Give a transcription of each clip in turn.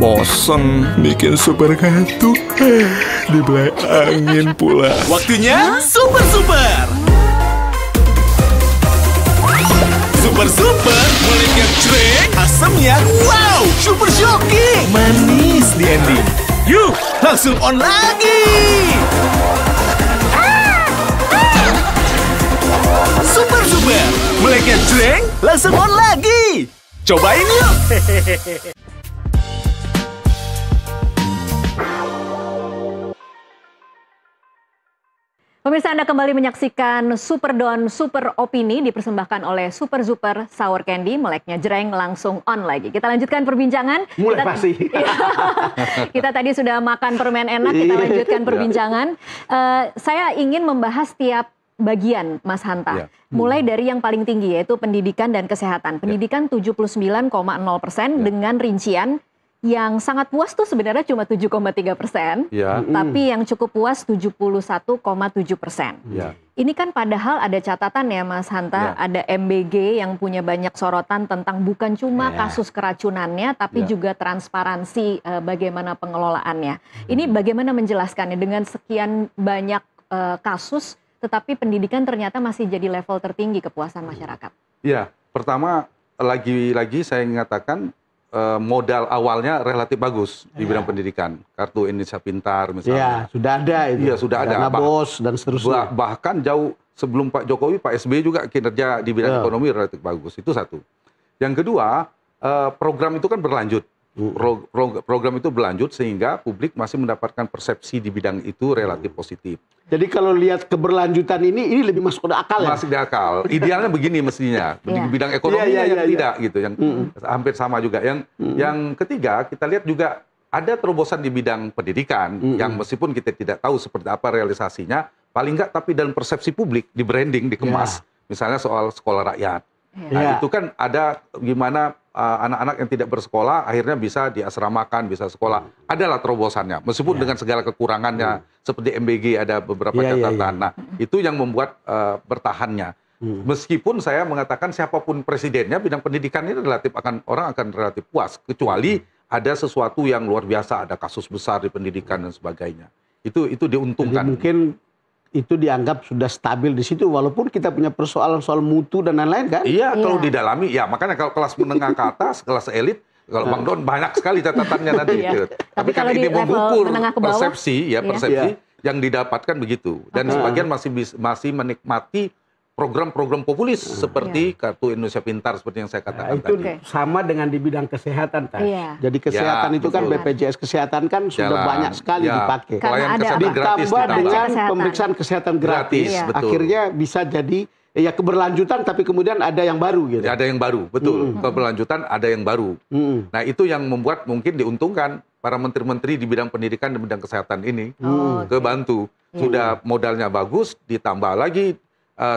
bosen bikin super kartu, dibelai angin pula. Waktunya super. Super mulai ngejreng, asamnya wow, super shocking, manis di ending. Yuk, langsung on lagi. Super mulai ngejreng, langsung on lagi. Cobain yuk. Pemirsa, Anda kembali menyaksikan Super Don Super Opini dipersembahkan oleh Super Sour Candy, meleknya jreng langsung on lagi. Kita lanjutkan perbincangan. Pasti. Kita tadi sudah makan permen enak, kita lanjutkan perbincangan. Saya ingin membahas tiap bagian, Mas Hanta. Mulai dari yang paling tinggi, yaitu pendidikan dan kesehatan. Pendidikan 79,0% dengan rincian yang sangat puas tuh sebenarnya cuma 7,3%, tapi yang cukup puas 71,7%. Ini kan padahal ada catatan ya Mas Hanta, ada MBG yang punya banyak sorotan tentang bukan cuma kasus keracunannya, tapi juga transparansi bagaimana pengelolaannya. Ini bagaimana menjelaskannya dengan sekian banyak kasus, tetapi pendidikan ternyata masih jadi level tertinggi kepuasan masyarakat. Ya, pertama lagi-lagi saya mengatakan modal awalnya relatif bagus di bidang pendidikan. Kartu Indonesia Pintar misalnya. Sudah ada itu. Iya, sudah ada. Dana BOS dan seterusnya. Bahkan jauh sebelum Pak Jokowi, Pak SBY juga kinerja di bidang ekonomi relatif bagus. Itu satu. Yang kedua, program itu kan berlanjut. Program itu berlanjut sehingga publik masih mendapatkan persepsi di bidang itu relatif positif. Jadi kalau lihat keberlanjutan ini lebih masuk ke akal ya? Masuk di akal. Idealnya begini mestinya. Di bidang ekonomi yang tidak gitu, yang hampir sama juga. Yang ketiga, kita lihat juga ada terobosan di bidang pendidikan yang meskipun kita tidak tahu seperti apa realisasinya, paling enggak tapi dalam persepsi publik, di branding, dikemas. Misalnya soal sekolah rakyat. Nah, itu kan ada gimana anak-anak yang tidak bersekolah akhirnya bisa diasramakan, bisa sekolah. Adalah terobosannya, meskipun dengan segala kekurangannya, seperti MBG ada beberapa catatan. Nah, itu yang membuat bertahannya. Meskipun saya mengatakan siapapun presidennya, bidang pendidikan ini orang akan relatif puas, kecuali ada sesuatu yang luar biasa, ada kasus besar di pendidikan dan sebagainya. Itu diuntungkan. Jadi mungkin itu dianggap sudah stabil di situ, walaupun kita punya persoalan soal mutu dan lain-lain kan? Iya, kalau didalami, ya makanya kalau kelas menengah ke atas, kelas elit, kalau Bang Don banyak sekali catatannya nanti. Tapi kalau ini mengukur persepsi, yang didapatkan begitu. Dan sebagian masih menikmati program-program populis seperti Kartu Indonesia Pintar seperti yang saya katakan itu tadi. Sama dengan di bidang kesehatan, Jadi kesehatan itu kan BPJS kesehatan kan sudah banyak sekali dipakai. Karena ada ditambah dengan pemeriksaan kesehatan gratis. Akhirnya bisa jadi keberlanjutan, tapi kemudian ada yang baru gitu. Ada yang baru, betul. Keberlanjutan ada yang baru. Nah, itu yang membuat mungkin diuntungkan para menteri-menteri di bidang pendidikan dan bidang kesehatan ini kebantu. Sudah modalnya bagus, ditambah lagi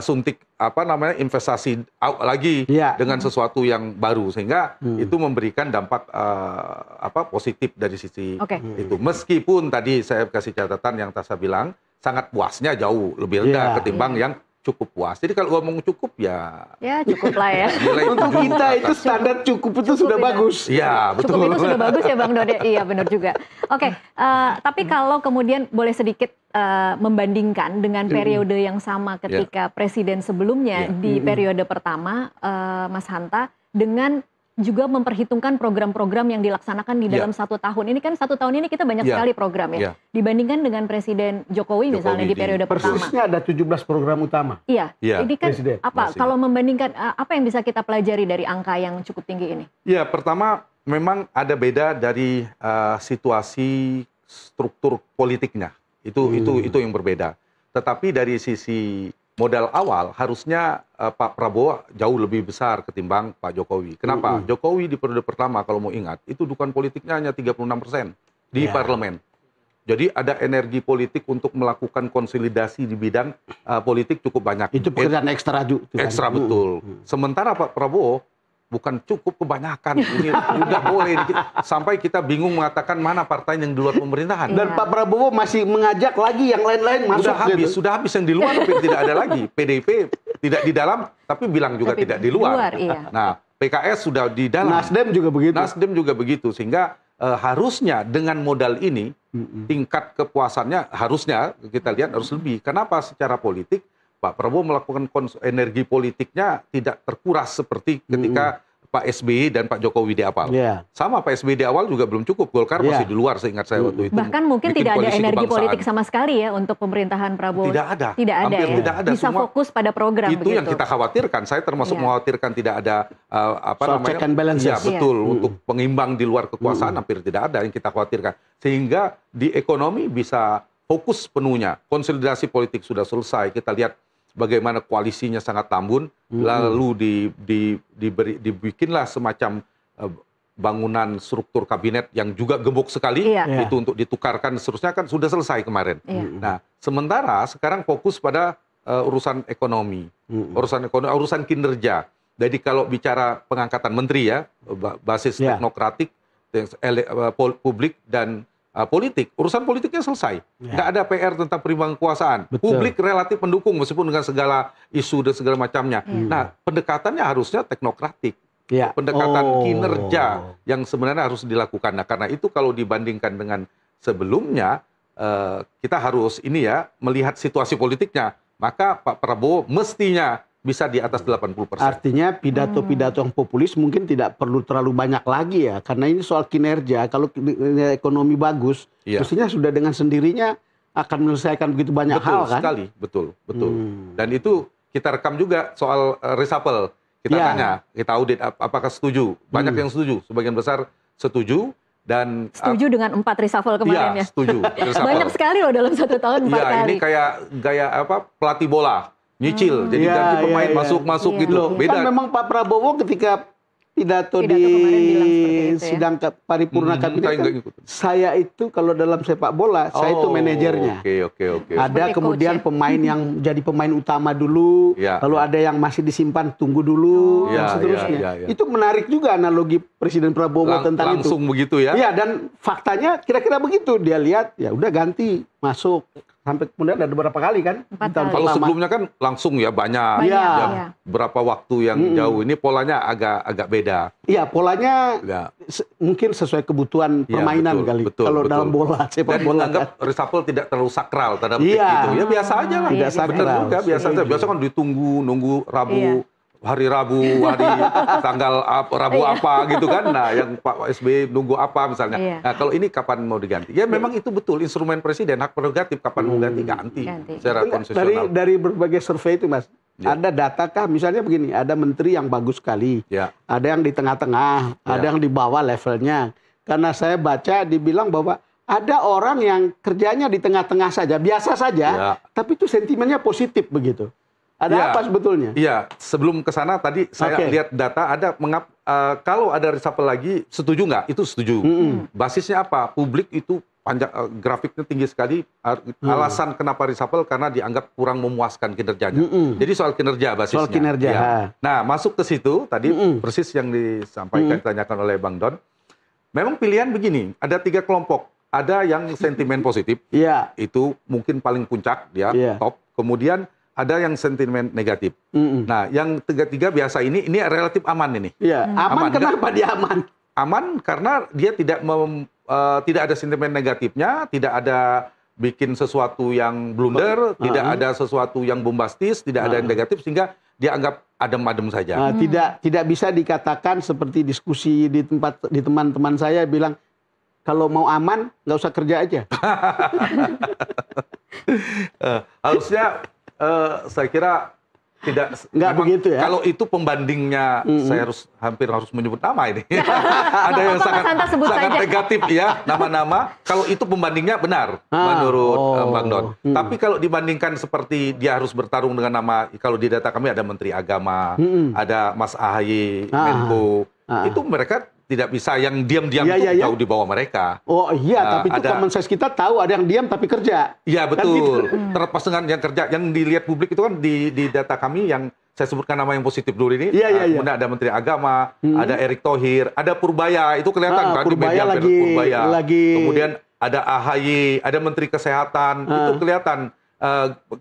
suntik investasi lagi dengan sesuatu yang baru, sehingga itu memberikan dampak positif dari sisi itu. Meskipun tadi saya kasih catatan yang Tasya bilang sangat puasnya jauh lebih rendah ketimbang yang cukup puas. Jadi kalau ngomong cukup ya cukup lah ya. Untuk kita itu standar cukup itu sudah bagus. Iya, betul. Cukup itu sudah bagus ya Bang Dode. Iya, benar juga. Oke, tapi kalau kemudian boleh sedikit membandingkan dengan periode yang sama ketika presiden sebelumnya di periode pertama, Mas Hanta, dengan juga memperhitungkan program-program yang dilaksanakan di dalam 1 tahun. Ini kan 1 tahun ini kita banyak sekali program ya. Dibandingkan dengan Presiden Jokowi misalnya di periode pertama. Persisnya ada 17 program utama. Ini kan kalau membandingkan apa yang bisa kita pelajari dari angka yang cukup tinggi ini? Ya, pertama memang ada beda dari situasi struktur politiknya. Itu yang berbeda. Tetapi dari sisi modal awal harusnya Pak Prabowo jauh lebih besar ketimbang Pak Jokowi. Kenapa? Jokowi di periode pertama kalau mau ingat, itu dukungan politiknya hanya 36% di parlemen. Jadi ada energi politik untuk melakukan konsolidasi di bidang politik cukup banyak. Itu pekerjaan ekstra juga. Ekstra betul. Sementara Pak Prabowo bukan cukup, kebanyakan. Ini nggak boleh. Sampai kita bingung mengatakan mana partai yang di luar pemerintahan. Dan Pak Prabowo masih mengajak lagi yang lain-lain masuk. Sudah habis yang di luar, tapi tidak ada lagi. PDIP tidak di dalam, tapi bilang juga tidak di luar. Nah, PKS sudah di dalam. Nasdem juga begitu. Nasdem juga begitu, sehingga harusnya dengan modal ini tingkat kepuasannya harusnya kita lihat harus lebih. Kenapa? Secara politik Pak Prabowo melakukan energi politiknya tidak terkuras seperti ketika Pak SBY dan Pak Jokowi di awal. Sama Pak SBY di awal juga belum cukup. Golkar masih di luar seingat saya waktu itu. Bahkan mungkin tidak ada energi politik sama sekali ya untuk pemerintahan Prabowo. Tidak ada. Tidak ada Hampir ya. tidak ada. Bisa fokus pada program itu begitu. Yang kita khawatirkan. Saya termasuk mengkhawatirkan tidak ada check and balances. Ya, betul. Untuk pengimbang di luar kekuasaan hampir tidak ada yang kita khawatirkan. Sehingga di ekonomi bisa fokus penuhnya. Konsolidasi politik sudah selesai. Kita lihat bagaimana koalisinya sangat tambun, lalu dibikinlah semacam bangunan struktur kabinet yang juga gemuk sekali, itu untuk ditukarkan seterusnya kan sudah selesai kemarin. Nah, sementara sekarang fokus pada urusan ekonomi, urusan kinerja. Jadi kalau bicara pengangkatan menteri ya, basis teknokratik, publik dan politik, urusan politiknya selesai. Nggak ada PR tentang perimbangan kekuasaan. Publik relatif mendukung meskipun dengan segala isu dan segala macamnya. Nah, pendekatannya harusnya teknokratik. Pendekatan kinerja yang sebenarnya harus dilakukan. Nah, karena itu kalau dibandingkan dengan sebelumnya, kita harus melihat situasi politiknya. Maka Pak Prabowo mestinya bisa di atas 80%. Artinya pidato-pidato yang populis mungkin tidak perlu terlalu banyak lagi ya. Karena ini soal kinerja. Kalau ekonomi bagus, mestinya sudah dengan sendirinya akan menyelesaikan begitu banyak hal kan? Betul sekali. Dan itu kita rekam juga soal reshuffle. Kita tanya, kita audit apakah setuju. Banyak yang setuju, sebagian besar setuju. Dan setuju dengan 4 reshuffle kemarin ya? Setuju. Banyak sekali loh dalam 1 tahun 4 kali. Ini kayak gaya pelatih bola. Nyicil, jadi ganti pemain masuk-masuk gitu. Beda. Kan memang Pak Prabowo ketika pidato di sidang paripurna kabinet, saya itu kalau dalam sepak bola, saya itu manajernya. Oke. Ada kemudian pemain yang jadi pemain utama dulu, lalu ada yang masih disimpan tunggu dulu, dan seterusnya. Itu menarik juga analogi Presiden Prabowo tentang itu. Langsung begitu ya? Iya, dan faktanya kira-kira begitu. Dia lihat, ya udah ganti, masuk. Sampai kemudian ada beberapa kali kan? Kalau sebelumnya kan langsung ya banyak. Berapa waktu yang jauh. Ini polanya agak beda. Iya, polanya mungkin sesuai kebutuhan permainan kali. Kalau dalam bola, sepak bola. Dan dianggap reshuffle tidak terlalu sakral terhadap itu. Ya biasa aja lah. Tidak sakral. Benar juga, biasa aja. Biasa kan nunggu Rabu. Hari Rabu, tanggal Rabu apa gitu kan. Nah, yang Pak SBY nunggu apa misalnya. Nah, kalau ini kapan mau diganti? Ya memang itu betul, instrumen presiden, hak prerogatif kapan mau ganti. Secara konstitusional. Dari berbagai survei itu, Mas, ada data kah? Misalnya begini, ada menteri yang bagus sekali, ada yang di tengah-tengah, ada yang di bawah levelnya. Karena saya baca dibilang bahwa ada orang yang kerjanya di tengah-tengah saja, biasa saja, tapi itu sentimennya positif begitu. Ada apa sebetulnya? Iya, sebelum ke sana tadi saya lihat data ada kalau ada reshuffle lagi setuju nggak? Itu setuju. Basisnya apa? Publik itu grafiknya tinggi sekali. Alasan kenapa reshuffle karena dianggap kurang memuaskan kinerjanya. Jadi soal kinerja basisnya. Soal kinerja. Nah, masuk ke situ tadi persis yang disampaikan ditanyakan oleh Bang Don. Memang pilihan begini, ada 3 kelompok. Ada yang sentimen positif. Itu mungkin paling puncak top. Kemudian ada yang sentimen negatif. Nah, yang tiga biasa ini relatif aman ini. Aman kenapa dia aman? Aman karena dia tidak ada sentimen negatifnya, tidak ada bikin sesuatu yang blunder, tidak ada sesuatu yang bombastis, tidak ada yang negatif, sehingga dia anggap adem-adem saja. Tidak bisa dikatakan seperti diskusi di teman-teman saya bilang, kalau mau aman nggak usah kerja aja. Harusnya saya kira nggak begitu ya. Kalau itu pembandingnya, saya hampir harus menyebut nama ini. Ada yang sangat negatif ya nama-nama. Kalau itu pembandingnya benar menurut Bang Don. Tapi kalau dibandingkan seperti dia harus bertarung dengan nama, kalau di data kami ada Menteri Agama, ada Mas AHY, Menko, itu mereka tidak bisa yang diam-diam jauh di bawah mereka. Tapi itu common sense kita tahu ada yang diam tapi kerja. Iya betul. Kan gitu. Terlepas dengan yang kerja, yang dilihat publik itu kan di data kami yang saya sebutkan nama yang positif dulu ini. Kemudian ada Menteri Agama, ada Erick Thohir, ada Purbaya, itu kelihatan kan di media Purbaya. Kemudian ada AHY, ada Menteri Kesehatan, itu kelihatan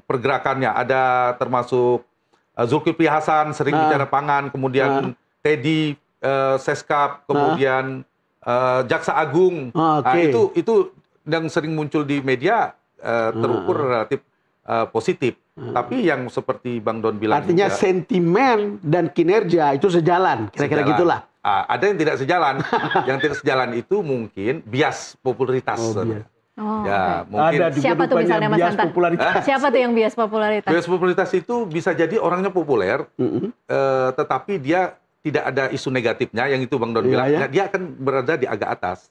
pergerakannya. Ada termasuk Zulkifli Hasan sering bicara pangan, kemudian Teddy Seskap, kemudian Jaksa Agung. Nah, itu yang sering muncul di media terukur relatif positif. Tapi yang seperti Bang Don bilang artinya juga, sentimen dan kinerja itu sejalan, kira-kira gitulah. Ada yang tidak sejalan. Yang tidak sejalan itu mungkin bias popularitas. Ya, mungkin. Ada juga siapa tuh misalnya Mas Hanta? Siapa tuh yang bias popularitas? Bias popularitas itu bisa jadi orangnya populer, tetapi dia tidak ada isu negatifnya, yang itu Bang Don bilang, dia akan berada di agak atas.